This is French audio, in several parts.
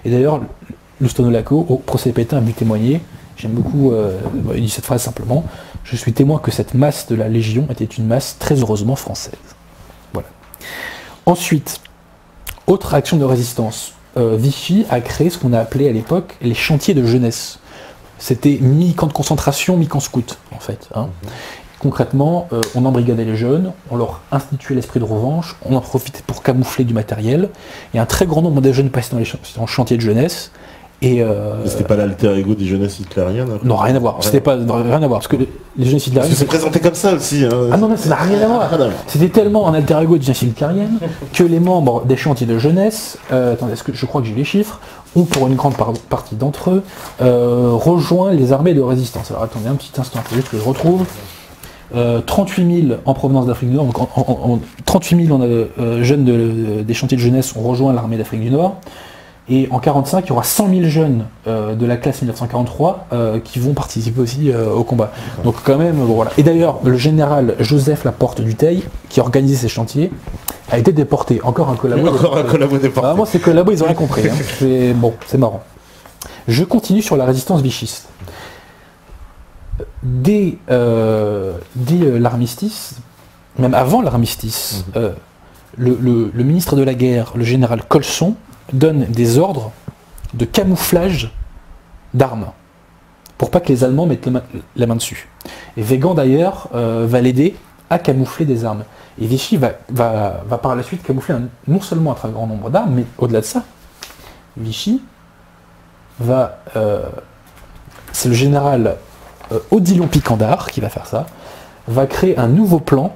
Et d'ailleurs, Loustono-Laco, au procès Pétain, a pu témoigner, j'aime beaucoup, il dit cette phrase simplement, je suis témoin que cette masse de la Légion était une masse très heureusement française. Voilà. Ensuite, autre action de résistance, Vichy a créé ce qu'on a appelé à l'époque les chantiers de jeunesse. C'était mi-camp de concentration, mi-camp scout, en fait. Hein. Concrètement, on embrigadait les jeunes, on leur instituait l'esprit de revanche, on en profitait pour camoufler du matériel, et un très grand nombre de jeunes passaient dans les chantiers de jeunesse. Et c'était pas l'alter ego des jeunesses hitlériennes? Non, rien à voir. C'était pas rien à voir parce que les jeunesses hitlériennes. C'est présenté comme ça aussi. Hein. Ah non, mais ça n'a rien à voir. C'était tellement un alter ego des jeunesses hitlériennes que les membres des chantiers de jeunesse, attendez, est-ce que je crois que j'ai les chiffres, ont pour une grande partie d'entre eux rejoint les armées de résistance. Alors attendez un petit instant, il faut juste que je retrouve. 38 000 en provenance d'Afrique du Nord, donc 38 000 jeunes des chantiers de jeunesse ont rejoint l'armée d'Afrique du Nord. Et en 1945, il y aura 100 000 jeunes de la classe 1943 qui vont participer aussi au combat. Donc quand même, bon, voilà. Et d'ailleurs, le général Joseph Laporte Dutheil, qui organisait ces chantiers, a été déporté. Encore un collabo. Encore un collabo déporté. Vraiment, ces collabos, ils ont rien compris. Hein. C'est bon, c'est marrant. Je continue sur la résistance vichiste. Dès l'armistice, même avant l'armistice, le ministre de la guerre, le général Colson, donne des ordres de camouflage d'armes pour pas que les Allemands mettent la main dessus. Et Weygand d'ailleurs va l'aider à camoufler des armes. Et Vichy va par la suite camoufler non seulement un très grand nombre d'armes, mais au-delà de ça, Vichy va... c'est le général Odilon Picandard qui va faire ça, va créer un nouveau plan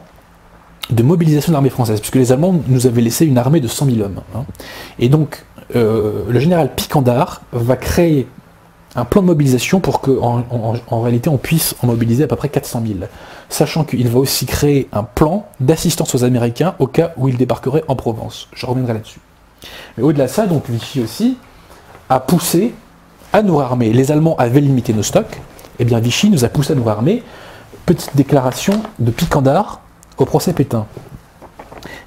de mobilisation de l'armée française, puisque les Allemands nous avaient laissé une armée de 100 000 hommes. Hein. Et donc, le général Picandard va créer un plan de mobilisation pour qu'en réalité, on puisse en mobiliser à peu près 400 000. Sachant qu'il va aussi créer un plan d'assistance aux Américains au cas où ils débarqueraient en Provence. Je reviendrai là-dessus. Mais au-delà de ça, donc, Vichy aussi a poussé à nous réarmer. Les Allemands avaient limité nos stocks, et bien Vichy nous a poussé à nous réarmer. Petite déclaration de Picandard au procès Pétain.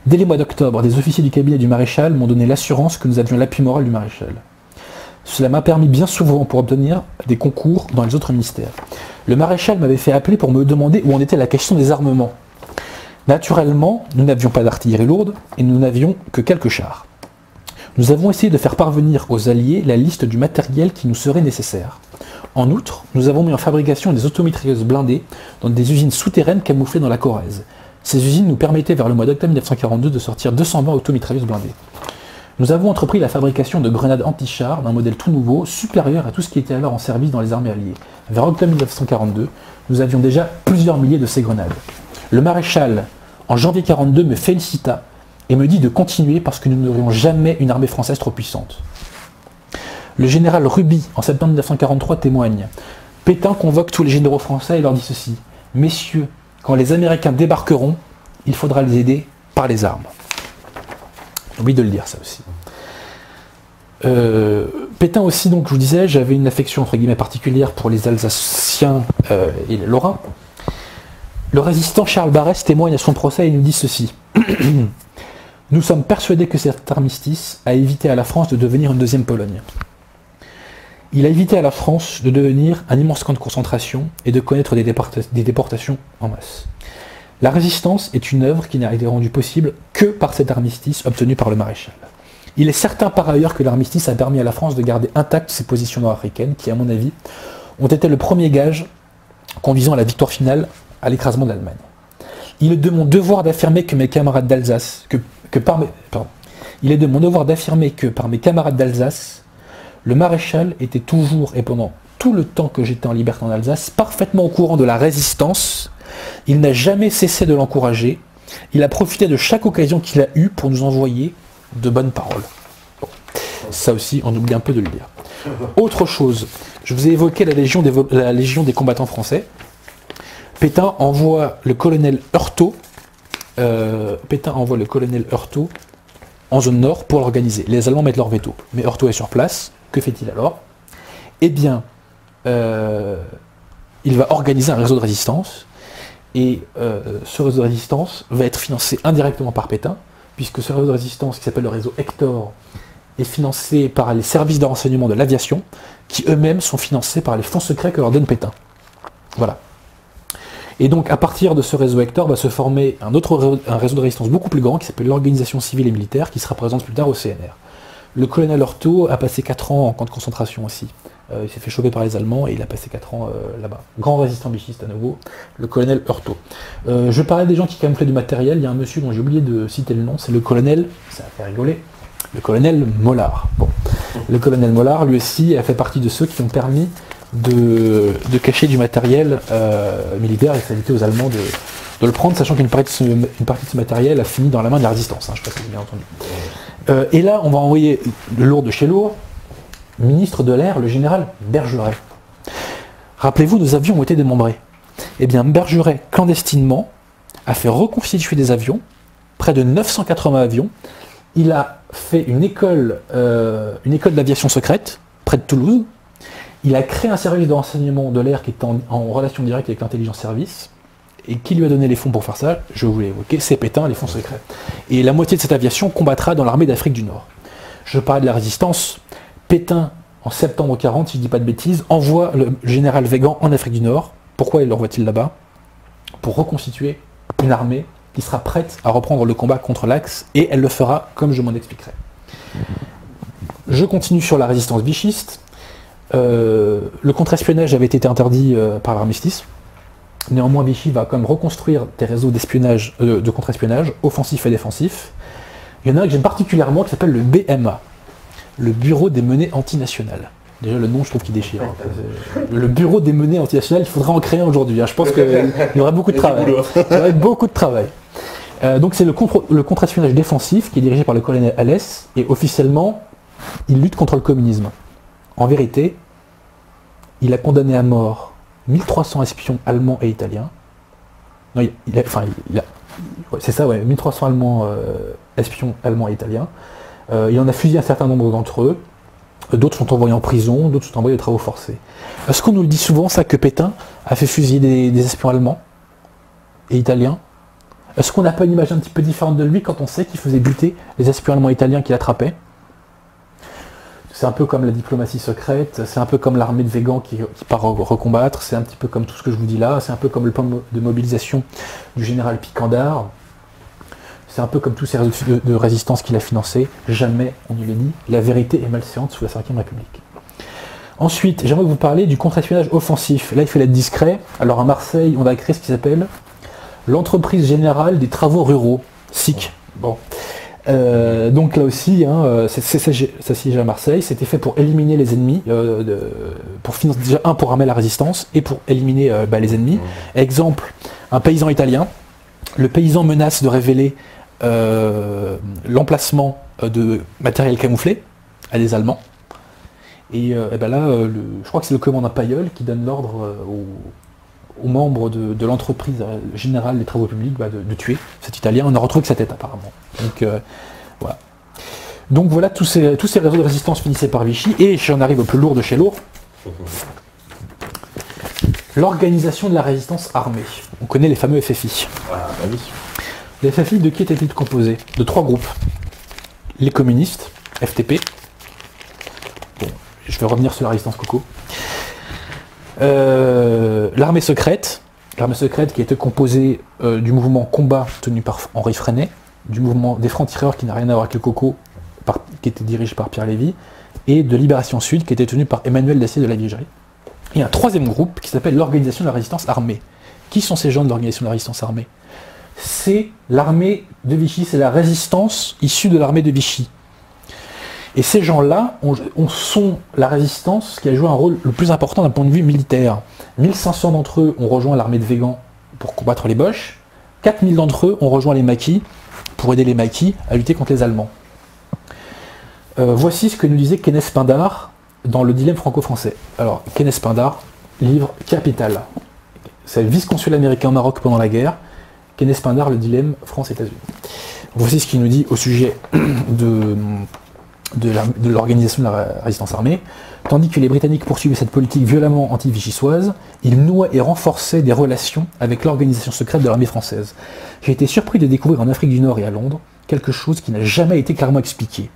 Dès les mois d'octobre, des officiers du cabinet du maréchal m'ont donné l'assurance que nous avions l'appui moral du maréchal. Cela m'a permis bien souvent pour obtenir des concours dans les autres ministères. Le maréchal m'avait fait appeler pour me demander où en était la question des armements. Naturellement, nous n'avions pas d'artillerie lourde et nous n'avions que quelques chars. Nous avons essayé de faire parvenir aux Alliés la liste du matériel qui nous serait nécessaire. En outre, nous avons mis en fabrication des automitrailleuses blindées dans des usines souterraines camouflées dans la Corrèze. Ces usines nous permettaient vers le mois d'octobre 1942 de sortir 220 automitrailleuses blindées. Nous avons entrepris la fabrication de grenades anti-chars d'un modèle tout nouveau, supérieur à tout ce qui était alors en service dans les armées alliées. Vers octobre 1942, nous avions déjà plusieurs milliers de ces grenades. Le maréchal, en janvier 1942, me félicita et me dit de continuer parce que nous n'aurions jamais une armée française trop puissante. Le général Ruby, en septembre 1943, témoigne. Pétain convoque tous les généraux français et leur dit ceci. Messieurs, quand les Américains débarqueront, il faudra les aider par les armes. Oublie de le dire, ça aussi. Pétain aussi, donc, je vous disais, j'avais une affection entre guillemets particulière pour les Alsaciens et les Lorrains. Le résistant Charles Barès témoigne à son procès et nous dit ceci. Nous sommes persuadés que cet armistice a évité à la France de devenir une deuxième Pologne. Il a évité à la France de devenir un immense camp de concentration et de connaître des déportations en masse. La résistance est une œuvre qui n'a été rendue possible que par cet armistice obtenu par le maréchal. Il est certain par ailleurs que l'armistice a permis à la France de garder intactes ses positions nord-africaines qui, à mon avis, ont été le premier gage conduisant à la victoire finale à l'écrasement de l'Allemagne. Il est de mon devoir d'affirmer que mes camarades d'Alsace, il est de mon devoir d'affirmer que par mes camarades d'Alsace, le maréchal était toujours et pendant tout le temps que j'étais en liberté en Alsace, parfaitement au courant de la résistance. Il n'a jamais cessé de l'encourager. Il a profité de chaque occasion qu'il a eue pour nous envoyer de bonnes paroles. Bon. Ça aussi, on oublie un peu de le dire. Autre chose, je vous ai évoqué la Légion des combattants français. Pétain envoie le colonel Heurtaud en zone nord pour l'organiser. Les Allemands mettent leur veto. Mais Heurtaud est sur place. Que fait-il alors? Eh bien, il va organiser un réseau de résistance. Et ce réseau de résistance va être financé indirectement par Pétain, puisque ce réseau de résistance, qui s'appelle le réseau Hector, est financé par les services de renseignement de l'aviation, qui eux-mêmes sont financés par les fonds secrets que leur donne Pétain. Voilà. Et donc, à partir de ce réseau Hector, va se former un réseau de résistance beaucoup plus grand, qui s'appelle l'Organisation civile et militaire, qui sera présente plus tard au CNR. Le colonel Hortho a passé 4 ans en camp de concentration aussi. Il s'est fait choper par les Allemands et il a passé 4 ans là-bas. Grand résistant vichiste à nouveau, le colonel Hortho. Je parlais des gens qui camouflaient du matériel, il y a un monsieur dont j'ai oublié de citer le nom, c'est le colonel, ça a fait rigoler, le colonel Mollard. Bon. Le colonel Mollard, lui aussi, a fait partie de ceux qui ont permis de cacher du matériel militaire et ça a évité aux Allemands de le prendre, sachant qu'une partie de ce matériel a fini dans la main de la résistance, hein, je ne sais pas si vous avez bien entendu. Et là, on va envoyer le lourd de chez lourd, ministre de l'air, le général Bergeret. Rappelez-vous, nos avions ont été démembrés. Eh bien, Bergeret, clandestinement, a fait reconstituer des avions, près de 980 avions. Il a fait une école d'aviation secrète, près de Toulouse. Il a créé un service de renseignement de l'air qui est en relation directe avec l'intelligence service. Et qui lui a donné les fonds pour faire ça? Je vous l'ai évoqué, c'est Pétain, les fonds secrets. Et la moitié de cette aviation combattra dans l'armée d'Afrique du Nord. Je parlais de la résistance. Pétain, en septembre 40, si je ne dis pas de bêtises, envoie le général Weygand en Afrique du Nord. Pourquoi l'envoie-t-il là-bas? Pour reconstituer une armée qui sera prête à reprendre le combat contre l'Axe, et elle le fera comme je m'en expliquerai. Je continue sur la résistance vichiste. Le contre-espionnage avait été interdit par l'armistice. Néanmoins, Vichy va quand même reconstruire des réseaux d'espionnage, de contre-espionnage, offensifs et défensifs. Il y en a un que j'aime particulièrement qui s'appelle le BMA, le Bureau des menées antinationales. Déjà le nom, je trouve qu'il déchire. Le Bureau des menées antinationales, il faudra en créer un aujourd'hui. Hein. Je pense qu'il y aura beaucoup de travail. Il y aura beaucoup de travail. Donc c'est le contre-espionnage défensif qui est dirigé par le colonel Alès, et officiellement, il lutte contre le communisme. En vérité, il a condamné à mort 1300 espions allemands et italiens. Non, c'est ça, ouais, 1300 espions allemands et italiens. Il en a fusillé un certain nombre d'entre eux. D'autres sont envoyés en prison, d'autres sont envoyés aux travaux forcés. Est-ce qu'on nous le dit souvent, ça, que Pétain a fait fusiller des espions allemands et italiens? Est-ce qu'on n'a pas une image un petit peu différente de lui quand on sait qu'il faisait buter les espions allemands et italiens qu'il attrapait? C'est un peu comme la diplomatie secrète, c'est un peu comme l'armée de Weygand qui part recombattre, c'est un petit peu comme tout ce que je vous dis là, c'est un peu comme le plan de mobilisation du général Pickandard, c'est un peu comme tous ces réseaux de résistance qu'il a financés. Jamais, on nous l'a dit, la vérité est malséante sous la Ve République. Ensuite, j'aimerais vous parler du contre-espionnage offensif. Là, il faut être discret. Alors à Marseille, on a créé ce qui s'appelle l'entreprise générale des travaux ruraux, SIC. Bon. Donc là aussi, hein, ça siège à Marseille, c'était fait pour éliminer les ennemis, pour financer déjà pour armer la résistance et pour éliminer les ennemis. Exemple, un paysan italien, le paysan menace de révéler l'emplacement de matériel camouflé à des Allemands. Et là, je crois que c'est le commandant Payeul qui donne l'ordre aux membres de l'entreprise générale des travaux publics de tuer cet Italien. On a retrouvé que sa tête apparemment. Donc voilà. Donc voilà, tous ces réseaux de résistance finissaient par Vichy, et j'en arrive au plus lourd de chez lourd. L'organisation de la résistance armée. On connaît les fameux FFI. Les FFI, de qui étaient-ils composés? De 3 groupes. Les communistes, FTP. Bon, je vais revenir sur la résistance coco. L'armée secrète qui était composée du mouvement Combat tenu par Henri Freinet, du mouvement des francs-tireurs qui n'a rien à voir avec le coco, qui était dirigé par Pierre Lévy, et de Libération Sud qui était tenu par Emmanuel Dacier de la Vigerie. Et un troisième groupe qui s'appelle l'Organisation de la Résistance Armée. Qui sont ces gens de l'Organisation de la Résistance Armée? C'est l'armée de Vichy, c'est la résistance issue de l'armée de Vichy. Et ces gens-là sont la résistance qui a joué un rôle le plus important d'un point de vue militaire. 1500 d'entre eux ont rejoint l'armée de Weygand pour combattre les Boches. 4000 d'entre eux ont rejoint les maquis pour aider les maquis à lutter contre les Allemands. Voici ce que nous disait Kenneth Pindar dans Le dilemme franco-français. Alors, Kenneth Pindar, livre capital. C'est le vice-consul américain au Maroc pendant la guerre. Kenneth Pindar, Le dilemme France-États-Unis. Voici ce qu'il nous dit au sujet de l'organisation de la résistance armée. Tandis que les Britanniques poursuivaient cette politique violemment anti-vichysoise, ils nouaient et renforçaient des relations avec l'organisation secrète de l'armée française. J'ai été surpris de découvrir en Afrique du Nord et à Londres quelque chose qui n'a jamais été clairement expliqué.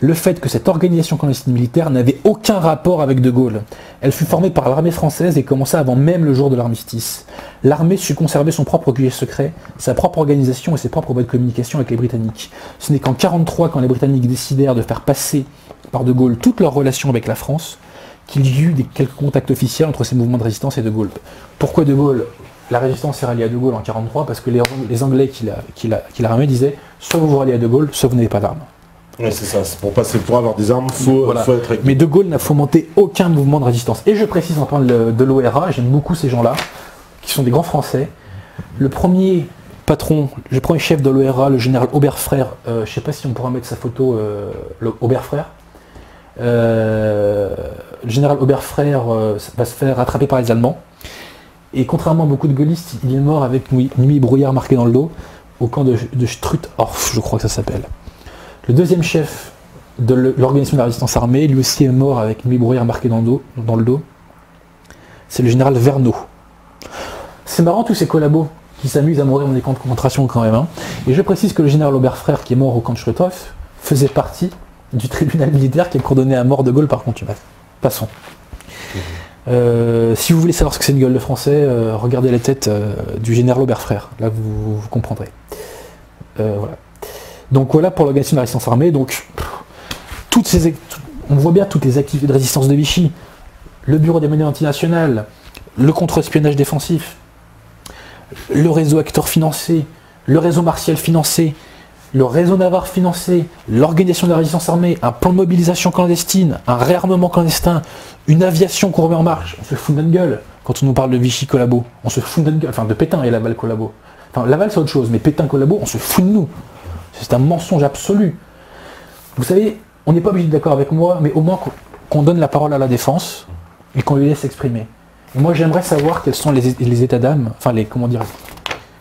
le fait que cette organisation clandestine militaire n'avait aucun rapport avec De Gaulle. Elle fut formée par l'armée française et commença avant même le jour de l'armistice. L'armée sut conserver son propre QG secret, sa propre organisation et ses propres voies de communication avec les Britanniques. Ce n'est qu'en 1943, quand les Britanniques décidèrent de faire passer par De Gaulle toutes leurs relations avec la France, qu'il y eut quelques contacts officiels entre ces mouvements de résistance et De Gaulle. Pourquoi De Gaulle? La résistance s'est ralliée à De Gaulle en 1943 parce que les Anglais qui la ramenaient disaient soit vous vous ralliez à De Gaulle, soit vous n'avez pas d'armes. Ouais, c'est ça, pour avoir des armes, faut être avec... Mais De Gaulle n'a fomenté aucun mouvement de résistance. Et je précise en parlant de l'ORA, j'aime beaucoup ces gens-là, qui sont des grands Français. Le premier patron, le premier chef de l'ORA, le général Oberfrère, je ne sais pas si on pourra mettre sa photo, Oberfrère. Le général Oberfrère va se faire rattraper par les Allemands. Et contrairement à beaucoup de gaullistes, il est mort avec nuit brouillard marqué dans le dos, au camp de Struthof, je crois que ça s'appelle. Le deuxième chef de l'organisation de la résistance armée, lui aussi est mort avec nuit brouillard marqué dans le dos. C'est le général Verneau. C'est marrant tous ces collabos qui s'amusent à mourir dans des camps de concentration quand même. Hein. Et je précise que le général Oberfrère qui est mort au camp de Struthof faisait partie du tribunal militaire qui a condamné à mort De Gaulle par contumace. Passons. Si vous voulez savoir ce que c'est une gueule de français, regardez la tête du général Oberfrère. Là, vous comprendrez. Voilà. Donc voilà pour l'organisation de la résistance armée. Donc, on voit bien toutes les activités de résistance de Vichy. Le bureau des monnaies antinationales, le contre-espionnage défensif, le réseau Hector financé, le réseau Martial financé, le réseau Navarre financé, l'organisation de la résistance armée, un plan de mobilisation clandestine, un réarmement clandestin, une aviation qu'on remet en marche. On se fout de notre gueule quand on nous parle de Vichy collabo. On se fout de notre gueule, enfin de Pétain et Laval collabo. Enfin Laval c'est autre chose, mais Pétain collabo, on se fout de nous. C'est un mensonge absolu. Vous savez, on n'est pas obligé d'être d'accord avec moi, mais au moins qu'on donne la parole à la défense et qu'on lui laisse s'exprimer. Et moi j'aimerais savoir quels sont les états d'âme, enfin comment dire,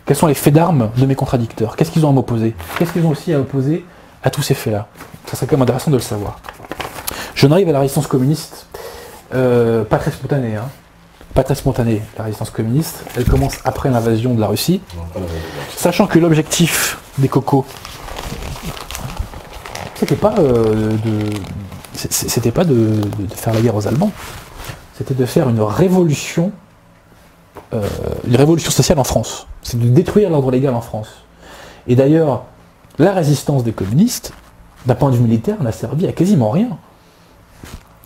quels sont les faits d'armes de mes contradicteurs. Qu'est-ce qu'ils ont à m'opposer? Qu'est-ce qu'ils ont aussi à opposer à tous ces faits-là? Ça serait quand même intéressant de le savoir. J'en arrive à la résistance communiste. Pas très spontanée, hein. Pas très spontanée, la résistance communiste. Elle commence après l'invasion de la Russie. Sachant que l'objectif des cocos, c'était pas de faire la guerre aux Allemands. C'était de faire une révolution sociale en France. C'est de détruire l'ordre légal en France. Et d'ailleurs, la résistance des communistes, d'un point de vue militaire, n'a servi à quasiment rien.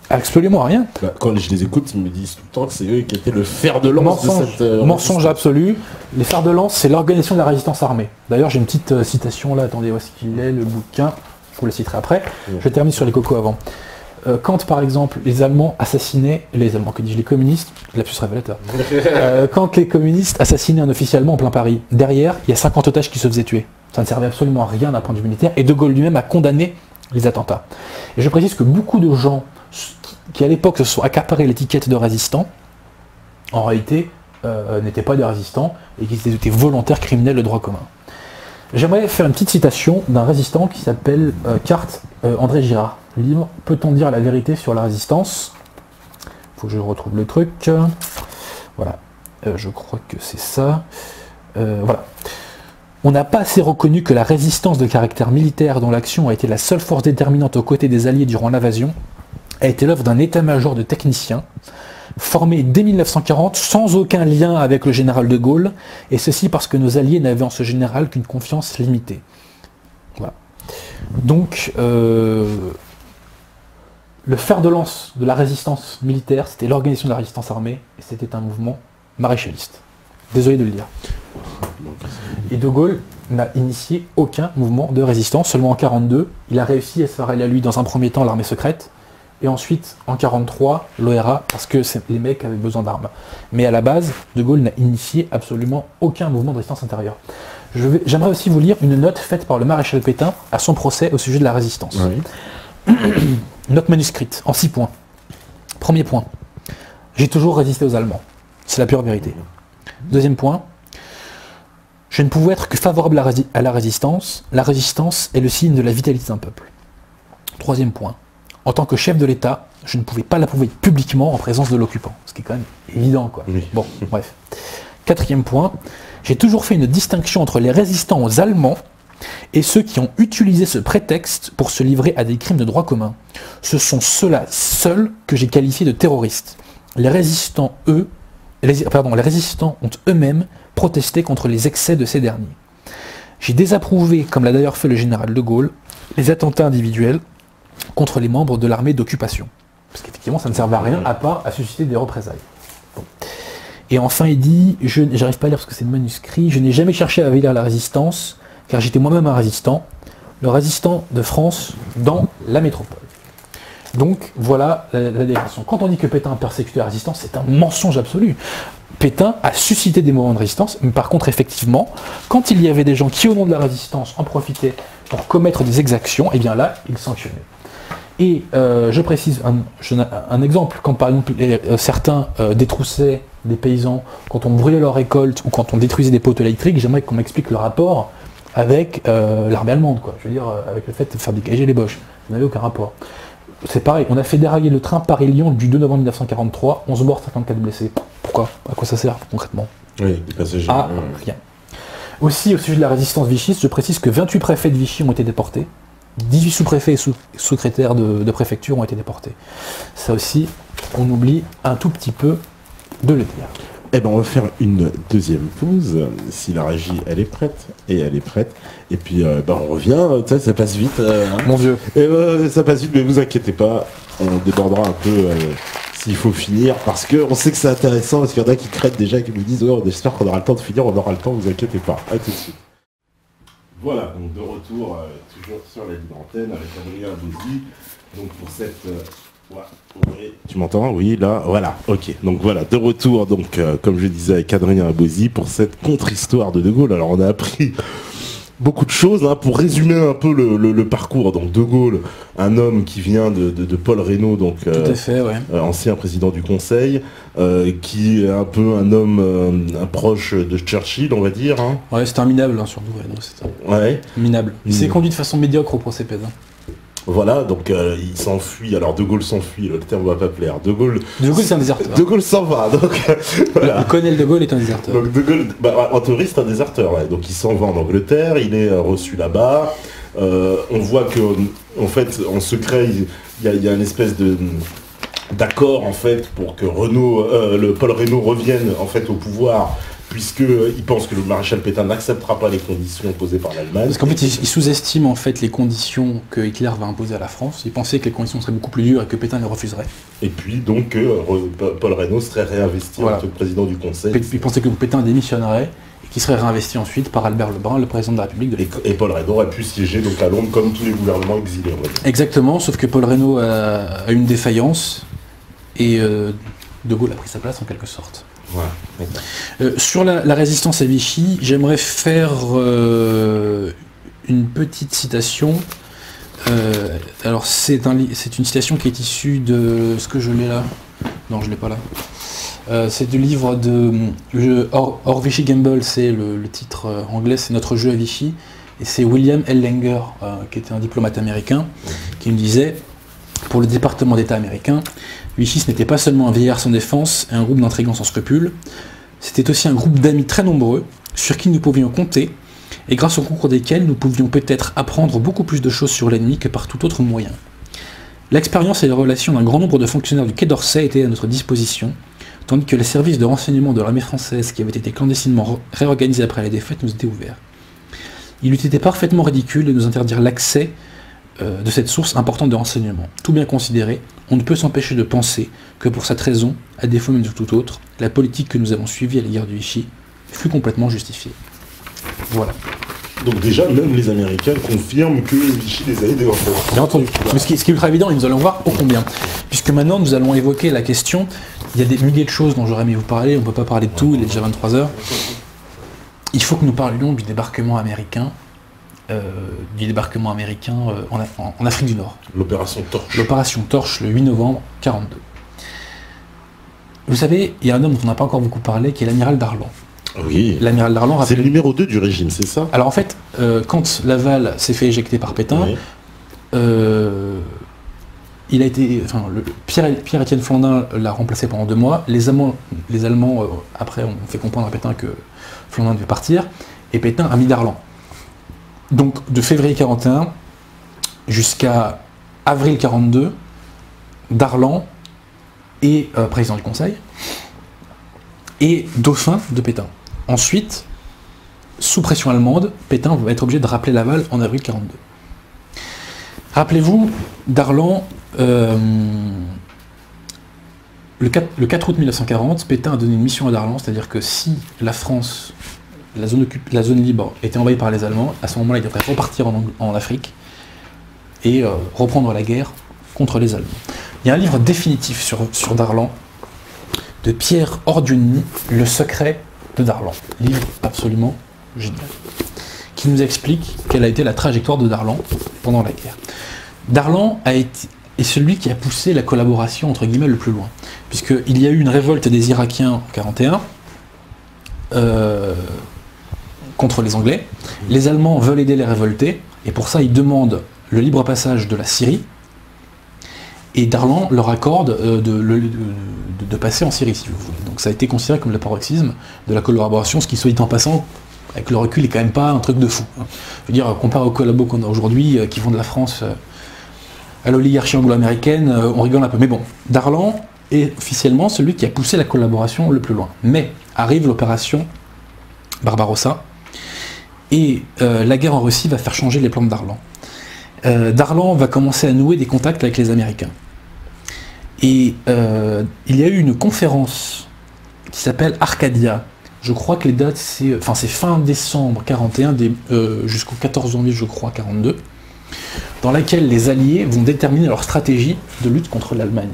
Absolument rien. Quand je les écoute, ils me disent tout le temps que c'est eux qui étaient le fer de lance de cette... Mensonge absolu. Les fers de lance, c'est l'organisation de la résistance armée. D'ailleurs, j'ai une petite citation là, attendez, où est-ce qu'il est, le bouquin, je vous le citerai après. Je termine sur les cocos avant. Quand, par exemple, les Allemands assassinaient, les communistes, lapsus révélateur, quand les communistes assassinaient un officier allemand en plein Paris, derrière, il y a 50 otages qui se faisaient tuer. Ça ne servait absolument à rien d'un point de vue militaire, et De Gaulle lui-même a condamné les attentats. Et je précise que beaucoup de gens qui à l'époque se sont accaparés l'étiquette de résistants, en réalité, n'étaient pas des résistants, et qu'ils étaient volontaires criminels de droit commun. J'aimerais faire une petite citation d'un résistant qui s'appelle André Girard. Livre « Peut-on dire la vérité sur la résistance ?» Il faut que je retrouve le truc. Voilà. Je crois que c'est ça. Voilà. On n'a pas assez reconnu que la résistance de caractère militaire dont l'action a été la seule force déterminante aux côtés des Alliés durant l'invasion a été l'œuvre d'un état-major de techniciens formé dès 1940 sans aucun lien avec le général de Gaulle, et ceci parce que nos Alliés n'avaient en ce général qu'une confiance limitée. Voilà. Donc, le fer de lance de la résistance militaire, c'était l'organisation de la résistance armée, et c'était un mouvement maréchaliste. Désolé de le dire. Et De Gaulle n'a initié aucun mouvement de résistance, seulement en 1942, il a réussi à se faire aller à lui dans un premier temps l'armée secrète, et ensuite en 1943 l'ORA, parce que les mecs avaient besoin d'armes. Mais à la base, De Gaulle n'a initié absolument aucun mouvement de résistance intérieure. J'aimerais aussi vous lire une note faite par le maréchal Pétain à son procès au sujet de la résistance. Oui. Note manuscrite, en 6 points. Premier point, j'ai toujours résisté aux Allemands. C'est la pure vérité. Deuxième point, je ne pouvais être que favorable à la résistance. La résistance est le signe de la vitalité d'un peuple. Troisième point, en tant que chef de l'État, je ne pouvais pas l'approuver publiquement en présence de l'occupant. Ce qui est quand même évident, quoi. Oui. Bon, bref. Quatrième point, j'ai toujours fait une distinction entre les résistants aux Allemands et ceux qui ont utilisé ce prétexte pour se livrer à des crimes de droit commun. Ce sont ceux-là seuls que j'ai qualifiés de terroristes. Les résistants ont eux-mêmes protesté contre les excès de ces derniers. J'ai désapprouvé, comme l'a d'ailleurs fait le général de Gaulle, les attentats individuels contre les membres de l'armée d'occupation. Parce qu'effectivement, ça ne servait à rien à part à susciter des représailles. Bon. Et enfin, il dit, j'arrive pas à lire parce que c'est manuscrit, je n'ai jamais cherché à avilir la résistance, car j'étais moi-même un résistant, le résistant de France dans la métropole. Donc voilà la déclaration. Quand on dit que Pétain a persécuté la résistance, c'est un mensonge absolu. Pétain a suscité des mouvements de résistance, mais par contre, effectivement, quand il y avait des gens qui, au nom de la résistance, en profitaient pour commettre des exactions, et bien là, il sanctionnait. Et je précise un exemple, quand par exemple certains détroussaient des paysans, quand on brûlait leur récolte ou quand on détruisait des poteaux électriques, j'aimerais qu'on m'explique le rapport avec l'armée allemande, quoi. Je veux dire, avec le fait de fabriquer les Boches. Ça n'avait aucun rapport. C'est pareil, on a fait dérailler le train Paris-Lyon du 2 novembre 1943, 11 morts, 54 blessés. Pourquoi? À quoi ça sert concrètement? Oui, des passagers. Ah, rien. Aussi, au sujet de la résistance vichiste, je précise que 28 préfets de Vichy ont été déportés, 18 sous-préfets et sous-secrétaires de préfecture ont été déportés. Ça aussi, on oublie un tout petit peu de le dire. Eh ben, on va faire une deuxième pause, si la régie, elle est prête, et elle est prête. Et puis, on revient, ça passe vite. Mon vieux. Et ça passe vite, mais vous inquiétez pas, on débordera un peu s'il faut finir, parce qu'on sait que c'est intéressant, parce qu'il y en a qui craignent déjà, qui nous disent « Oh, j'espère qu'on aura le temps de finir, on aura le temps, vous inquiétez pas. » À tout de suite. Voilà, donc de retour, toujours sur la libre antenne, avec Adrien Bouzy, donc pour cette... Ouais. Tu m'entends? Oui, là, voilà, ok. Donc voilà, de retour, donc comme je disais avec Adrien Abosi, pour cette contre-histoire de Gaulle. Alors on a appris beaucoup de choses, hein, pour résumer un peu le parcours. Donc De Gaulle, un homme qui vient de Paul Reynaud, donc tout à fait, ouais. ancien président du Conseil, qui est un peu un homme un proche de Churchill, on va dire. Hein. Ouais, c'est un minable, hein, surtout. Ouais, c'est ouais. Minable. Il s'est conduit de façon médiocre au procès Pétain. Voilà, donc il s'enfuit. Alors De Gaulle s'enfuit, le terme va pas plaire. De Gaulle c'est un déserteur. De Gaulle s'en va, donc voilà. Le colonel De Gaulle est un déserteur. Donc De Gaulle, en théorie c'est un déserteur, ouais. Donc il s'en va en Angleterre, il est reçu là-bas. On voit que, en fait, en secret, il y a une espèce d'accord en fait pour que Paul Reynaud revienne en fait au pouvoir. Puisqu'il pense que le maréchal Pétain n'acceptera pas les conditions posées par l'Allemagne. Parce qu'en fait, il sous-estime en fait les conditions que Hitler va imposer à la France. Il pensait que les conditions seraient beaucoup plus dures et que Pétain les refuserait. Et puis donc Paul Reynaud serait réinvesti en tant que président du Conseil. Il pensait que Pétain démissionnerait et qu'il serait réinvesti ensuite par Albert Lebrun, le président de la République de l'époque. Et Paul Reynaud aurait pu siéger donc à Londres comme tous les gouvernements exilés. Exactement, sauf que Paul Reynaud a une défaillance et De Gaulle a pris sa place en quelque sorte. Ouais, sur la résistance à Vichy, j'aimerais faire une petite citation. Alors c'est une citation qui est issue de... Est-ce que je l'ai là? Non, je l'ai pas là. C'est du livre de Or Vichy Gamble, c'est le titre anglais, c'est Notre jeu à Vichy. Et c'est William L. Langer, qui était un diplomate américain, qui me disait, pour le département d'État américain, Vichy, ce n'était pas seulement un vieillard sans défense et un groupe d'intrigants sans scrupules, c'était aussi un groupe d'amis très nombreux, sur qui nous pouvions compter, et grâce au concours desquels nous pouvions peut-être apprendre beaucoup plus de choses sur l'ennemi que par tout autre moyen. L'expérience et les relations d'un grand nombre de fonctionnaires du Quai d'Orsay étaient à notre disposition, tandis que les services de renseignement de l'armée française, qui avaient été clandestinement réorganisés après la défaite, nous étaient ouverts. Il eût été parfaitement ridicule de nous interdire l'accès de cette source importante de renseignement. Tout bien considéré, on ne peut s'empêcher de penser que pour cette raison, à défaut même de tout autre, la politique que nous avons suivie à l'égard du Vichy fut complètement justifiée. Voilà. Donc déjà, même les Américains confirment que Vichy les a aidés en fait. Bien entendu. Mais ce qui est ultra évident, et nous allons voir ô combien. Puisque maintenant, nous allons évoquer la question, il y a des milliers de choses dont j'aurais aimé vous parler, on ne peut pas parler de tout, il est déjà 23h. Il faut que nous parlions du débarquement américain en Afrique du Nord. L'opération Torche. L'opération Torche, le 8 novembre 1942. Vous savez, il y a un homme dont on n'a pas encore beaucoup parlé, qui est l'amiral Darlan. Oui. L'amiral Darlan... C'est le numéro 2 du régime, c'est ça? Alors en fait, quand Laval s'est fait éjecter par Pétain, oui. Il a été... Enfin, Pierre-Étienne Flandin l'a remplacé pendant 2 mois. Les Allemands après, ont fait comprendre à Pétain que Flandin devait partir, et Pétain a mis Darlan. Donc de février 41 jusqu'à avril 42, Darlan est président du Conseil et dauphin de Pétain. Ensuite, sous pression allemande, Pétain va être obligé de rappeler Laval en avril 42. Rappelez-vous, Darlan, le 4 août 1940, Pétain a donné une mission à Darlan, c'est-à-dire que si la France, la zone libre, était envahie par les Allemands, à ce moment-là, il devrait repartir en Afrique et reprendre la guerre contre les Allemands. Il y a un livre définitif sur Darlan, de Pierre Orduny, Le secret de Darlan. Livre absolument génial, qui nous explique quelle a été la trajectoire de Darlan pendant la guerre. Darlan est celui qui a poussé la collaboration entre guillemets le plus loin, puisqu'il y a eu une révolte des Irakiens en 1941 contre les Anglais. Les Allemands veulent aider les révoltés, et pour ça ils demandent le libre passage de la Syrie, et Darlan leur accorde de passer en Syrie, si vous voulez. Donc ça a été considéré comme le paroxysme de la collaboration, ce qui, soit dit en passant, avec le recul, est quand même pas un truc de fou. Je veux dire, comparé aux collabos qu'on a aujourd'hui, qui vont de la France à l'oligarchie anglo-américaine, on rigole un peu. Mais bon, Darlan est officiellement celui qui a poussé la collaboration le plus loin. Mais arrive l'opération Barbarossa, et la guerre en Russie va faire changer les plans de Darlan. Darlan va commencer à nouer des contacts avec les Américains. Et il y a eu une conférence qui s'appelle Arcadia. Je crois que les dates, c'est fin décembre 41 jusqu'au 14 janvier, je crois, 42, dans laquelle les Alliés vont déterminer leur stratégie de lutte contre l'Allemagne.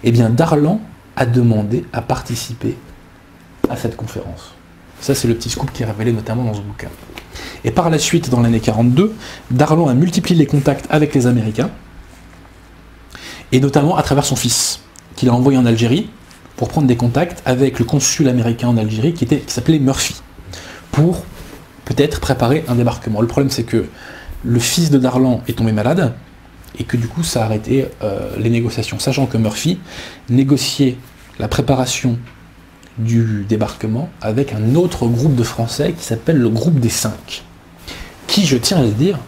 Eh bien, Darlan a demandé à participer à cette conférence. Ça, c'est le petit scoop qui est révélé notamment dans ce bouquin. Et par la suite, dans l'année 42, Darlan a multiplié les contacts avec les Américains, et notamment à travers son fils, qu'il a envoyé en Algérie, pour prendre des contacts avec le consul américain en Algérie, qui s'appelait Murphy, pour peut-être préparer un débarquement. Le problème, c'est que le fils de Darlan est tombé malade, et que du coup, ça a arrêté les négociations, sachant que Murphy négociait la préparation du débarquement avec un autre groupe de Français qui s'appelle le groupe des 5, qui, je tiens à le dire,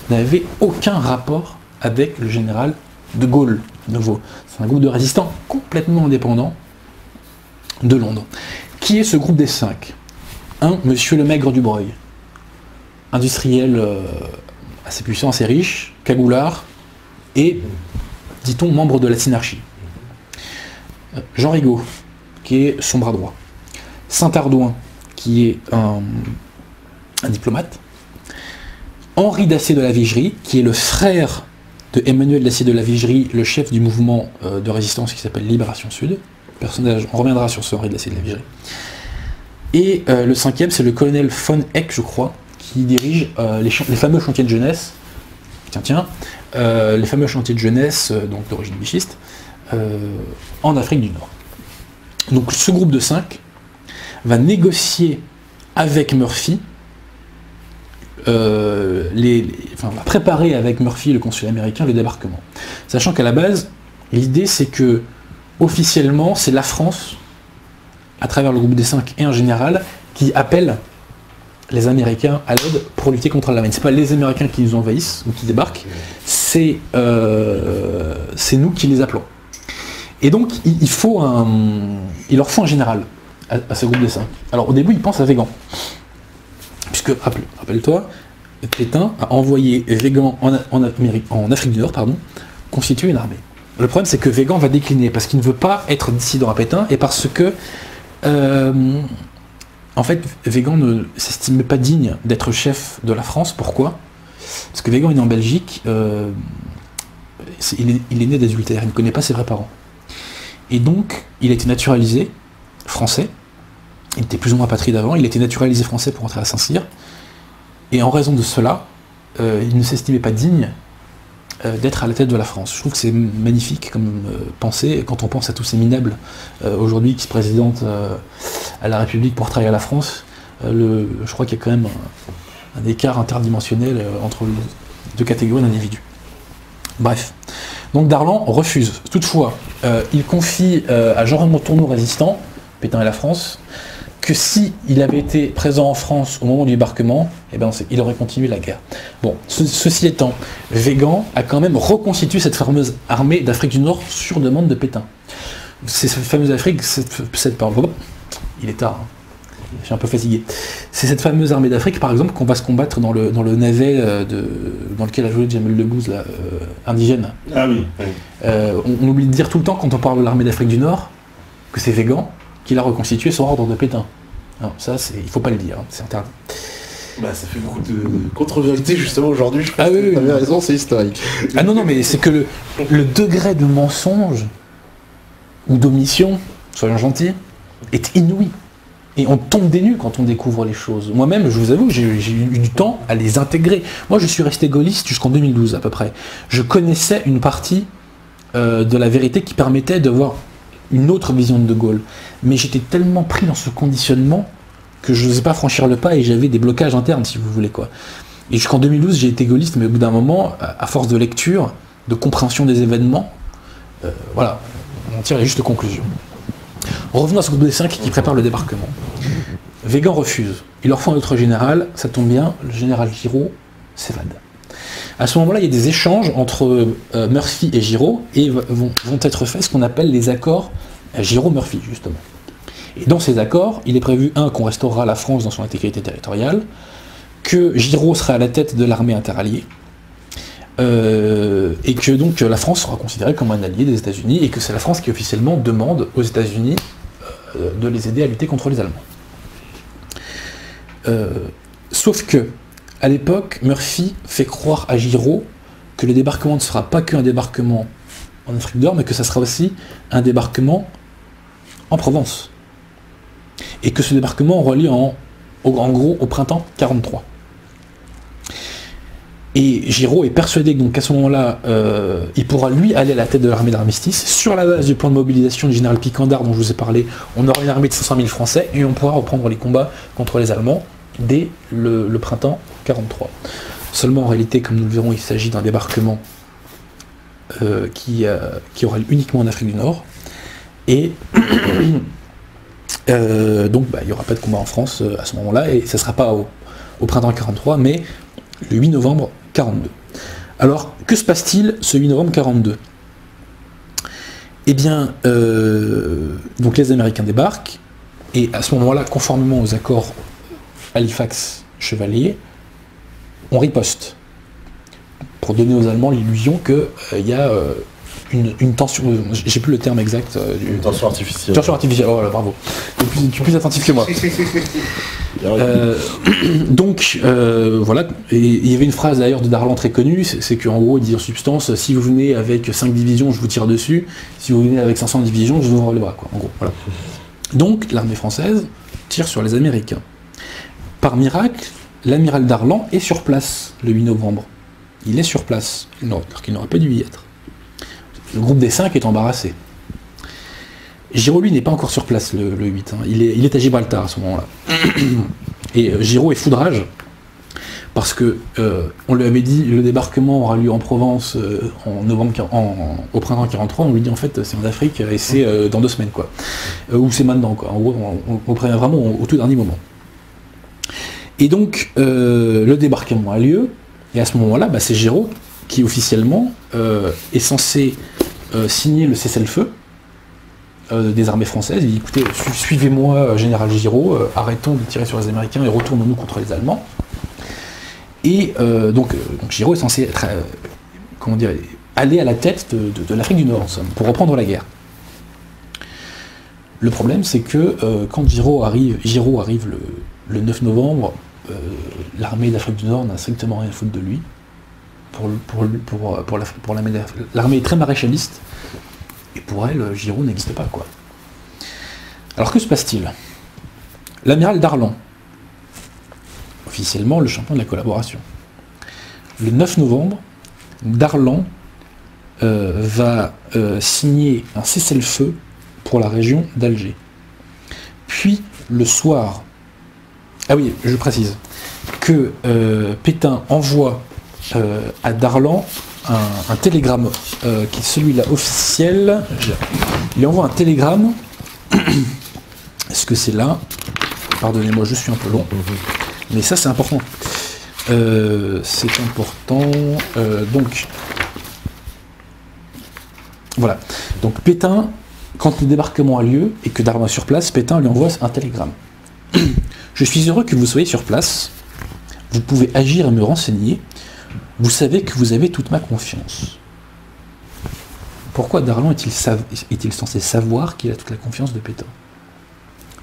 n'avait aucun rapport avec le général de Gaulle, de nouveau. C'est un groupe de résistants complètement indépendant de Londres. Qui est ce groupe des 5? Monsieur le Maigre du Breuil, industriel assez puissant, assez riche, cagoulard, et, dit-on, membre de la Synarchie. Jean Rigaud, qui est son bras droit. Saint-Ardouin, qui est un diplomate. Henri Dacier de la Vigerie, qui est le frère de Emmanuel Dacier de la Vigerie, le chef du mouvement de résistance qui s'appelle Libération Sud. Personnage, on reviendra sur ce Henri Dacier de la Vigerie. Et le cinquième, c'est le colonel von Eck, je crois, qui dirige les fameux chantiers de jeunesse. Les fameux chantiers de jeunesse, donc d'origine bichiste, en Afrique du Nord. Donc ce groupe de 5 va négocier avec Murphy, va préparer avec Murphy, le consul américain, le débarquement. Sachant qu'à la base, l'idée c'est que, officiellement, c'est la France, à travers le groupe des 5 et en général, qui appelle les Américains à l'aide pour lutter contre l'Allemagne. C'est pas les Américains qui nous envahissent ou qui débarquent, c'est nous qui les appelons. Et donc, il leur faut un général à ce groupe des 5. Alors, au début, ils pensent à Weygand. Puisque, rappelle-toi, Pétain a envoyé Weygand en Afrique du Nord, constituer une armée. Le problème, c'est que Weygand va décliner, parce qu'il ne veut pas être dissident à Pétain, et parce que, en fait, Weygand ne s'estime pas digne d'être chef de la France. Pourquoi? Parce que Weygand est né en Belgique, il est né d'adultère, il ne connaît pas ses vrais parents. Et donc, il a été naturalisé français, il était plus ou moins apatride avant, il a été naturalisé français pour entrer à Saint-Cyr, et en raison de cela, il ne s'estimait pas digne d'être à la tête de la France. Je trouve que c'est magnifique comme pensée, quand on pense à tous ces minables aujourd'hui qui se présentent à la République pour travailler à la France. Je crois qu'il y a quand même un écart interdimensionnel entre les deux catégories d'individus. Bref. Donc Darlan refuse. Toutefois, il confie à Jean-Raymond Tourneau, résistant, Pétain et la France, que si il avait été présent en France au moment du débarquement, eh ben il aurait continué la guerre. Bon, ceci étant, Weygand a quand même reconstitué cette fameuse armée d'Afrique du Nord sur demande de Pétain. C'est cette fameuse Afrique, il est tard, hein. Je suis un peu fatigué. C'est cette fameuse armée d'Afrique, par exemple, qu'on va se combattre dans le navet dans lequel a joué Jamel Debbouze, indigène. Ah oui. On oublie de dire tout le temps, quand on parle de l'armée d'Afrique du Nord, que c'est Weygand qui l'a reconstitué sur ordre de Pétain. Alors, ça, il faut pas le dire, hein, c'est interdit. Bah, ça fait beaucoup de contre-vérité justement aujourd'hui. Ah oui, t'avais raison, c'est historique. Ah non, mais c'est que le degré de mensonge ou d'omission, soyons gentils, est inouï. Et on tombe des nues quand on découvre les choses. Moi-même, je vous avoue, j'ai eu du temps à les intégrer. Moi, je suis resté gaulliste jusqu'en 2012 à peu près. Je connaissais une partie de la vérité qui permettait de voir une autre vision de Gaulle. Mais j'étais tellement pris dans ce conditionnement que je n'osais pas franchir le pas et j'avais des blocages internes, si vous voulez, quoi. Et jusqu'en 2012, j'ai été gaulliste, mais au bout d'un moment, à force de lecture, de compréhension des événements, voilà, on tire les justes conclusions. Revenons à ce groupe des 5 qui prépare le débarquement. Weygand refuse. Il leur faut un autre général, ça tombe bien, le général Giraud s'évade. À ce moment-là, il y a des échanges entre Murphy et Giraud, et vont être faits ce qu'on appelle les accords Giraud-Murphy, justement. Et dans ces accords, il est prévu, qu'on restaurera la France dans son intégrité territoriale, que Giraud sera à la tête de l'armée interalliée, et que donc la France sera considérée comme un allié des États-Unis, et que c'est la France qui officiellement demande aux États-Unis de les aider à lutter contre les Allemands. Sauf que, à l'époque, Murphy fait croire à Giraud que le débarquement ne sera pas qu'un débarquement en Afrique du Nord, mais que ça sera aussi un débarquement en Provence. Et que ce débarquement aura lieu en gros au printemps 43. Et Giraud est persuadé que donc à ce moment-là, il pourra lui aller à la tête de l'armée d'armistice. Sur la base du plan de mobilisation du général Picandard dont je vous ai parlé, on aura une armée de 500 000 Français et on pourra reprendre les combats contre les Allemands dès le printemps 43. Seulement en réalité, comme nous le verrons, il s'agit d'un débarquement qui aura lieu uniquement en Afrique du Nord. Et donc il n'y aura pas de combat en France à ce moment-là, et ça ne sera pas au printemps 43, mais le 8 novembre 42. Alors, que se passe-t-il ce 8 novembre 42 ? Eh bien, donc les Américains débarquent, et à ce moment-là, conformément aux accords Halifax-Chevalier, on riposte, pour donner aux Allemands l'illusion qu'il y a une tension, j'ai plus le terme exact. Une tension artificielle. Tension artificielle, oh là, bravo. Tu es plus attentif que moi. Donc, voilà, et il y avait une phrase d'ailleurs de Darlan très connue, c'est qu'en gros, il dit en substance, si vous venez avec 5 divisions, je vous tire dessus, si vous venez avec 500 divisions, je vous ouvre les bras, quoi, en gros, voilà. Donc, l'armée française tire sur les Américains. Par miracle, l'amiral Darlan est sur place le 8 novembre. Il est sur place, alors qu'il n'aurait pas dû y être. Le groupe des 5 est embarrassé. Giraud, lui, n'est pas encore sur place le 8. Hein. Il est à Gibraltar à ce moment-là. Et Giraud est foudrage, parce que on lui avait dit le débarquement aura lieu en Provence au printemps 43. On lui dit en fait c'est en Afrique et c'est dans 2 semaines, quoi. Ou c'est maintenant, quoi. En gros, on prévient vraiment au tout dernier moment. Et donc, le débarquement a lieu, et à ce moment-là, c'est Giraud qui officiellement est censé signer le cessez-le-feu des armées françaises. Il dit écoutez, suivez-moi, général Giraud, arrêtons de tirer sur les Américains et retournons-nous contre les Allemands. Et donc Giraud est censé être, aller à la tête de l'Afrique du Nord, en somme, pour reprendre la guerre. Le problème, c'est que quand Giraud arrive le 9 novembre, l'armée d'Afrique du Nord n'a strictement rien à foutre de lui. Pour l'armée est très maréchaliste, et pour elle, Giraud n'existe pas, quoi. Alors que se passe-t-il ? L'amiral Darlan, officiellement le champion de la collaboration. Le 9 novembre, Darlan va signer un cessez-le-feu pour la région d'Alger. Puis, le soir, ah oui, je précise, que Pétain envoie à Darlan un télégramme qui est celui-là officiel. Il envoie un télégramme. Est-ce que c'est là ? Pardonnez-moi, je suis un peu long. Mais ça, c'est important. C'est important. Donc, voilà. Donc, Pétain, quand le débarquement a lieu et que Darlan est sur place, Pétain lui envoie un télégramme. Je suis heureux que vous soyez sur place. Vous pouvez agir et me renseigner. Vous savez que vous avez toute ma confiance. Pourquoi Darlan est-il censé savoir qu'il a toute la confiance de Pétain?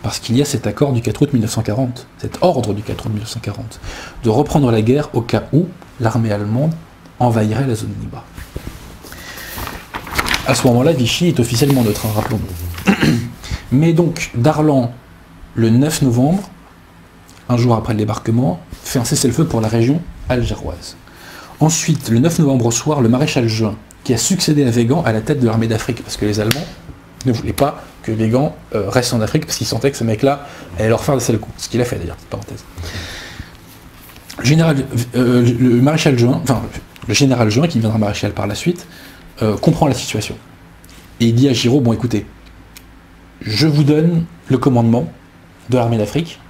Parce qu'il y a cet accord du 4 août 1940, cet ordre du 4 août 1940, de reprendre la guerre au cas où l'armée allemande envahirait la zone libre. À ce moment-là, Vichy est officiellement neutre, rappelons-nous. Mais donc, Darlan, le 9 novembre, un jour après le débarquement, fait un cessez-le-feu pour la région algéroise. Ensuite, le 9 novembre au soir, le maréchal Juin, qui a succédé à Weygand à la tête de l'armée d'Afrique, parce que les Allemands ne voulaient pas que Weygand reste en Afrique, parce qu'ils sentaient que ce mec-là allait leur faire le coup. Ce qu'il a fait d'ailleurs, petite parenthèse. Le maréchal Juin, enfin le général Juin, qui deviendra maréchal par la suite, comprend la situation. Et il dit à Giraud, bon écoutez, je vous donne le commandement de l'armée d'Afrique,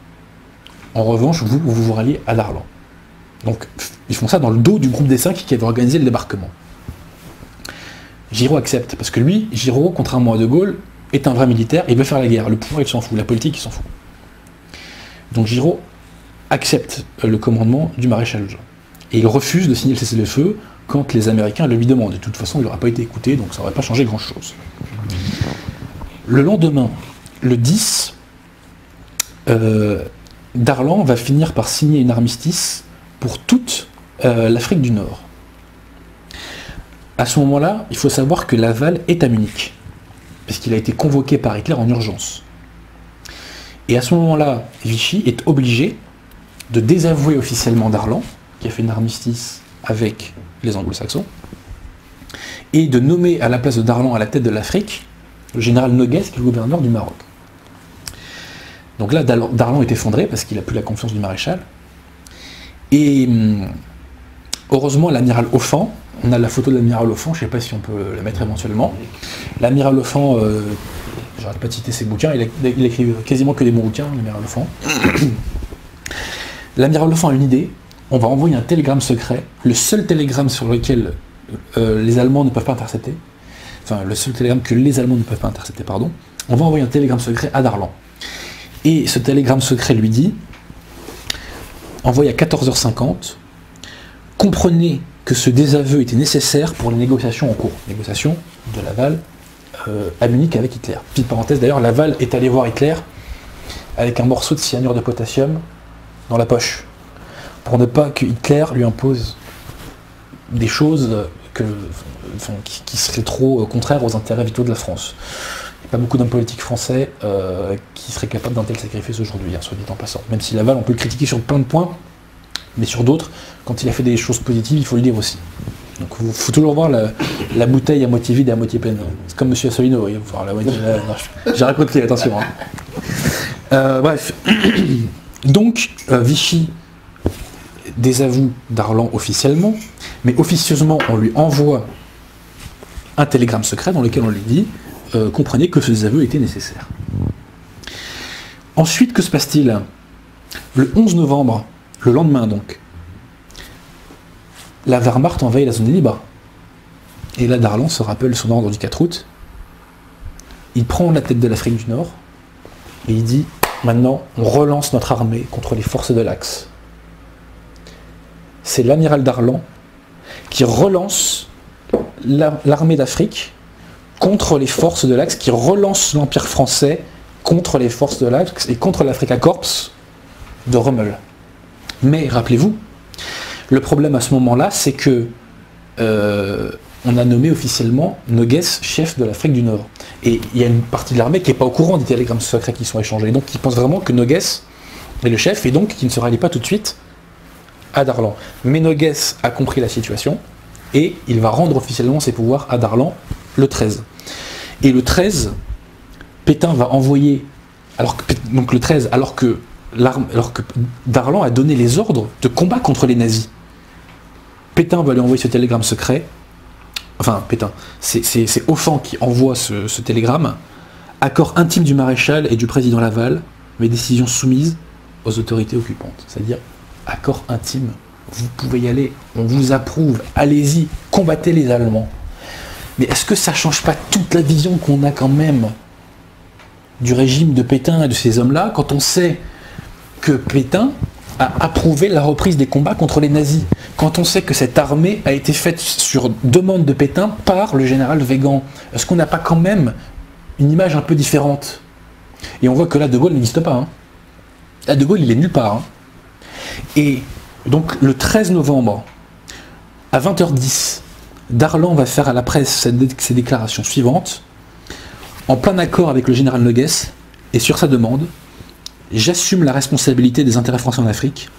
en revanche, vous ralliez à Darlan. Donc ils font ça dans le dos du groupe des 5 qui avait organisé le débarquement. Giraud accepte, parce que lui, Giraud, contrairement à De Gaulle, est un vrai militaire, il veut faire la guerre, le pouvoir il s'en fout, la politique il s'en fout. Donc Giraud accepte le commandement du maréchal Juin. Et il refuse de signer le cessez-le-feu quand les Américains le lui demandent. De toute façon, il n'aura pas été écouté, donc ça n'aurait pas changé grand-chose. Le lendemain, le 10, Darlan va finir par signer une armistice pour toute l'Afrique du Nord. À ce moment-là, il faut savoir que Laval est à Munich, parce qu'il a été convoqué par Hitler en urgence. Et à ce moment-là, Vichy est obligé de désavouer officiellement Darlan, qui a fait une armistice avec les Anglo-Saxons, et de nommer à la place de Darlan à la tête de l'Afrique le général Noguès, qui est le gouverneur du Maroc. Donc là, Darlan est effondré parce qu'il n'a plus la confiance du maréchal. Et heureusement, l'amiral Offand, on a la photo de l'amiral Offand, je ne sais pas si on peut la mettre éventuellement. L'amiral Offand, j'arrête pas de citer ses bouquins, il écrit quasiment que des bons bouquins, l'amiral Offand. L'amiral Offand a une idée, on va envoyer un télégramme secret, le seul télégramme sur lequel les Allemands ne peuvent pas intercepter, enfin le seul télégramme que les Allemands ne peuvent pas intercepter, pardon, on va envoyer un télégramme secret à Darlan. Et ce télégramme secret lui dit, envoyé à 14h50, comprenez que ce désaveu était nécessaire pour les négociations en cours. Négociations de Laval à Munich avec Hitler. Petite parenthèse, d'ailleurs, Laval est allé voir Hitler avec un morceau de cyanure de potassium dans la poche, pour ne pas que Hitler lui impose des choses qui seraient trop contraires aux intérêts vitaux de la France. Il n'y a pas beaucoup d'hommes politiques français qui seraient capables d'un tel sacrifice aujourd'hui, soit dit en passant. Même si Laval, on peut le critiquer sur plein de points, mais sur d'autres, quand il a fait des choses positives, il faut le dire aussi. Donc il faut toujours voir la bouteille à moitié vide et à moitié pleine. C'est comme M. Asselineau, il faut voir la moitié. J'ai raconté, attention. Bref. Donc, Vichy désavoue Darlan officiellement, mais officieusement, on lui envoie un télégramme secret dans lequel on lui dit comprenez que ce désaveu était nécessaire. Ensuite, que se passe-t-il? Le 11 novembre, le lendemain donc, la Wehrmacht envahit la zone libre. Et là, Darlan se rappelle son ordre du 4 août. Il prend la tête de l'Afrique du Nord et il dit maintenant, on relance notre armée contre les forces de l'Axe. C'est l'amiral Darlan qui relance l'armée d'Afrique contre les forces de l'Axe, qui relance l'Empire français contre les forces de l'Axe et contre l'Africa Corps de Rommel. Mais rappelez-vous, le problème à ce moment-là, c'est que on a nommé officiellement Noguès chef de l'Afrique du Nord. Et il y a une partie de l'armée qui n'est pas au courant des télégrammes secrets qui sont échangés. Donc qui pense vraiment que Noguès est le chef et donc qui ne se rallie pas tout de suite à Darlan. Mais Noguès a compris la situation et il va rendre officiellement ses pouvoirs à Darlan le 13. Et le 13, Pétain va envoyer, donc le 13, alors que Darlan a donné les ordres de combat contre les nazis. Pétain va lui envoyer ce télégramme secret. Enfin, Pétain, c'est Offand qui envoie ce télégramme. Accord intime du maréchal et du président Laval, mes décisions soumises aux autorités occupantes, c'est-à-dire accord intime. Vous pouvez y aller, on vous approuve, allez-y, combattez les Allemands. Mais est-ce que ça ne change pas toute la vision qu'on a quand même du régime de Pétain et de ces hommes-là, quand on sait que Pétain a approuvé la reprise des combats contre les nazis, quand on sait que cette armée a été faite sur demande de Pétain par le général Weygand? Est-ce qu'on n'a pas quand même une image un peu différente? Et on voit que là, De Gaulle n'existe pas. Hein. Là, De Gaulle, il est nulle part. Hein. Et donc, le 13 novembre, à 20h10, Darlan va faire à la presse ses déclarations suivantes. En plein accord avec le général Noguès, et sur sa demande, j'assume la responsabilité des intérêts français en Afrique.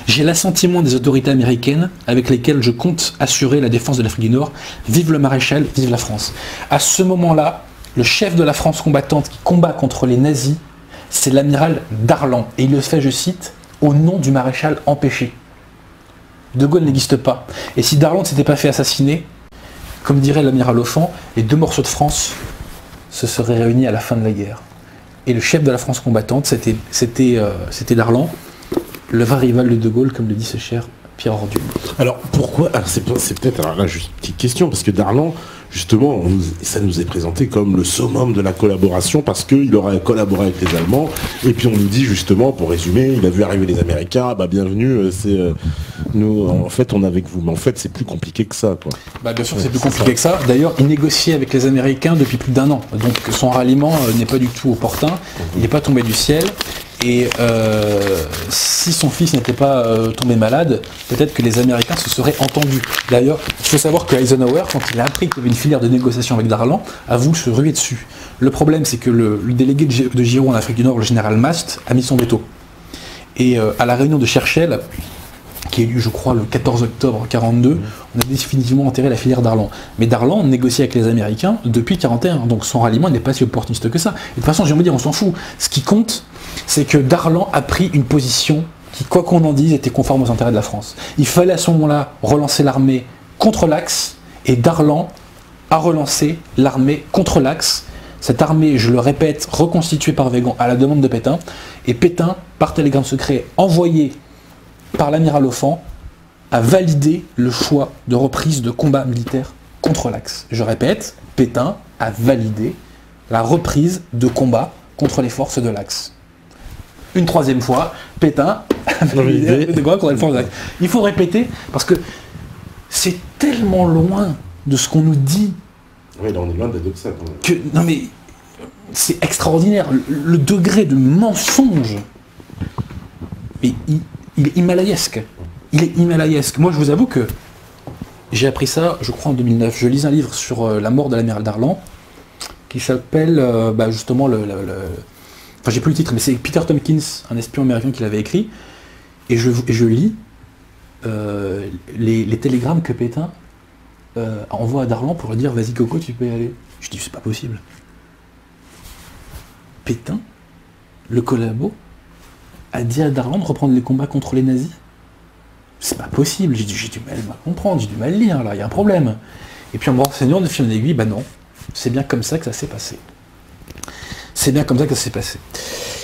J'ai l'assentiment des autorités américaines avec lesquelles je compte assurer la défense de l'Afrique du Nord. Vive le maréchal, vive la France. À ce moment-là, le chef de la France combattante qui combat contre les nazis, c'est l'amiral Darlan. Et il le fait, je cite, au nom du maréchal empêché. De Gaulle n'existe pas. Et si Darlan ne s'était pas fait assassiner, comme dirait l'amiral Offand, les deux morceaux de France se seraient réunis à la fin de la guerre. Et le chef de la France combattante, c'était Darlan, le vrai rival de De Gaulle, comme le dit ce cher Pierre Ordu. Alors pourquoi? C'est peut-être alors là juste une petite question, parce que Darlan, justement, ça nous est présenté comme le summum de la collaboration, parce qu'il aurait collaboré avec les Allemands, et puis on nous dit justement, pour résumer, il a vu arriver les Américains, bah bienvenue, nous, en fait, on est avec vous. Mais en fait, c'est plus compliqué que ça, quoi. Bah bien sûr, c'est plus compliqué que ça. D'ailleurs, il négociait avec les Américains depuis plus d'1 an, donc son ralliement n'est pas du tout opportun, il n'est pas tombé du ciel. Et si son fils n'était pas tombé malade, peut-être que les Américains se seraient entendus. D'ailleurs, il faut savoir que Eisenhower, quand il a appris qu'il y avait une filière de négociation avec Darlan, a voulu se ruer dessus. Le problème, c'est que le délégué de Giraud en Afrique du Nord, le général Mast, a mis son veto. Et à la réunion de Churchill, qui est eu, je crois, le 14 octobre 1942, on a définitivement enterré la filière Darlan. Mais Darlan négocie avec les Américains depuis 1941, donc son ralliement n'est pas si opportuniste que ça. Et de toute façon, je vais me dire, on s'en fout. Ce qui compte, c'est que Darlan a pris une position qui, quoi qu'on en dise, était conforme aux intérêts de la France. Il fallait à ce moment-là relancer l'armée contre l'Axe, et Darlan a relancé l'armée contre l'Axe. Cette armée, je le répète, reconstituée par Weygand à la demande de Pétain, et Pétain, par télégramme secret envoyé par l'amiral Offand, a validé le choix de reprise de combat militaire contre l'Axe. Je répète, Pétain a validé la reprise de combat contre les forces de l'Axe. Une troisième fois, Pétain a validé de combat contre les forces de l'Axe. Il faut répéter, parce que c'est tellement loin de ce qu'on nous dit. Oui, là on est loin de ça quand même. Que, non mais, c'est extraordinaire. Le degré de mensonge, mais il est himalayesque. Il est himalayesque. Moi, je vous avoue que j'ai appris ça, je crois, en 2009. Je lis un livre sur la mort de l'amiral Darlan, qui s'appelle, justement, enfin, j'ai plus le titre, mais c'est Peter Tompkins, un espion américain qui l'avait écrit. Et je lis les télégrammes que Pétain envoie à Darlan pour lui dire « Vas-y, Coco, tu peux y aller ». Je dis « C'est pas possible ». Pétain, le collabo, a dit à Darlan de reprendre les combats contre les nazis. C'est pas possible, j'ai du mal à comprendre, j'ai du mal à lire, là, il y a un problème. Et puis en me renseignant de fil en aiguille, bah non, c'est bien comme ça que ça s'est passé. C'est bien comme ça que ça s'est passé.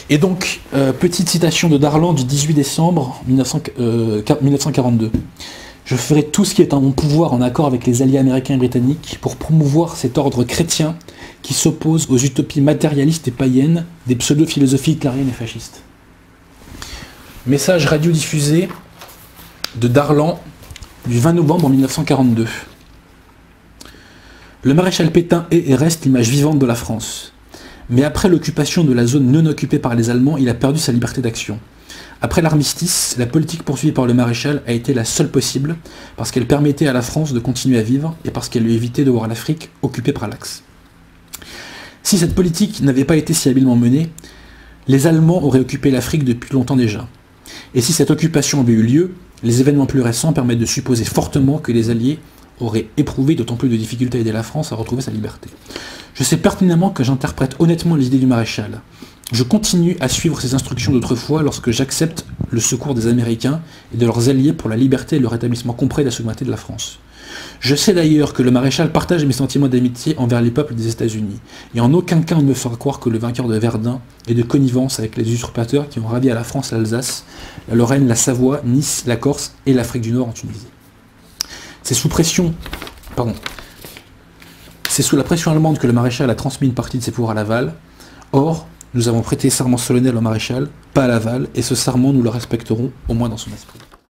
Et donc, petite citation de Darlan du 18 décembre 1942. « Je ferai tout ce qui est en mon pouvoir en accord avec les alliés américains et britanniques pour promouvoir cet ordre chrétien qui s'oppose aux utopies matérialistes et païennes des pseudo-philosophies hitlériennes et fascistes. » Message radiodiffusé de Darlan du 20 novembre 1942. Le maréchal Pétain est et reste l'image vivante de la France. Mais après l'occupation de la zone non occupée par les Allemands, il a perdu sa liberté d'action. Après l'armistice, la politique poursuivie par le maréchal a été la seule possible, parce qu'elle permettait à la France de continuer à vivre, et parce qu'elle lui évitait de voir l'Afrique occupée par l'Axe. Si cette politique n'avait pas été si habilement menée, les Allemands auraient occupé l'Afrique depuis longtemps déjà. Et si cette occupation avait eu lieu, les événements plus récents permettent de supposer fortement que les Alliés auraient éprouvé d'autant plus de difficultés à aider la France à retrouver sa liberté. Je sais pertinemment que j'interprète honnêtement les idées du maréchal. Je continue à suivre ses instructions d'autrefois lorsque j'accepte le secours des Américains et de leurs alliés pour la liberté et le rétablissement complet de la souveraineté de la France. Je sais d'ailleurs que le maréchal partage mes sentiments d'amitié envers les peuples des États-Unis, et en aucun cas on ne me fera croire que le vainqueur de Verdun est de connivence avec les usurpateurs qui ont ravi à la France l'Alsace, la Lorraine, la Savoie, Nice, la Corse et l'Afrique du Nord en Tunisie. C'est sous la pression allemande que le maréchal a transmis une partie de ses pouvoirs à Laval. Or, nous avons prêté serment solennel au maréchal, pas à Laval, et ce serment nous le respecterons, au moins dans son esprit.